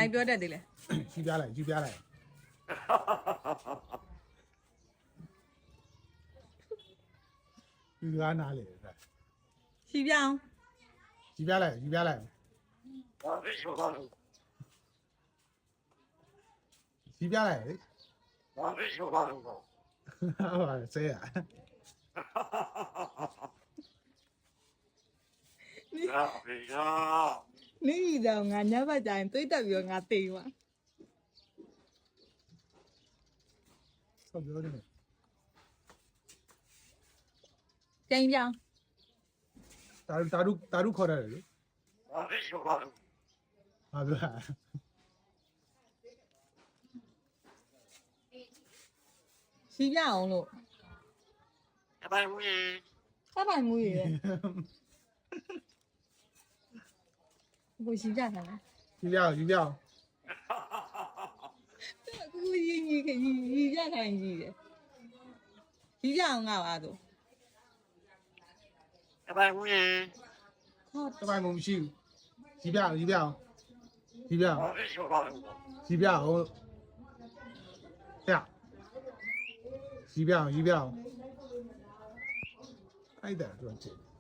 ကြီးပြောတတ်တယ်လေ ယူပြလိုက်ယူပြလိုက်ယူကားနားလေ ရှီပြအောင် ယူပြလိုက်ယူပြလိုက်ယူပြလိုက်လေဟုတ်ပါဆဲရ နေကြီးတော့ငါညဘက်ကျရင်တွေးတက်ပြီးတော့ငါတိမ်သွား ဆောက်ပြောနေ ကျင်းပြောင်း တာရုခေါ်ရတယ်လေဟာပြော ရှီပြအောင်လို့ အပိုင်မူရေ စပိုင်မူရယ်ကိုရှီပြခံလား ယူပြယူပြ ကိုကြီးပြခံကြီးတယ်ရှီပြအောင်ငါပါတော့ အပိုင်မူရေ ဟော တပိုင်ကုန်မရှိဘူးယူပြယူပြယူပြယူပြဟိုရယူပြယူပြအဲ့ဒါတော့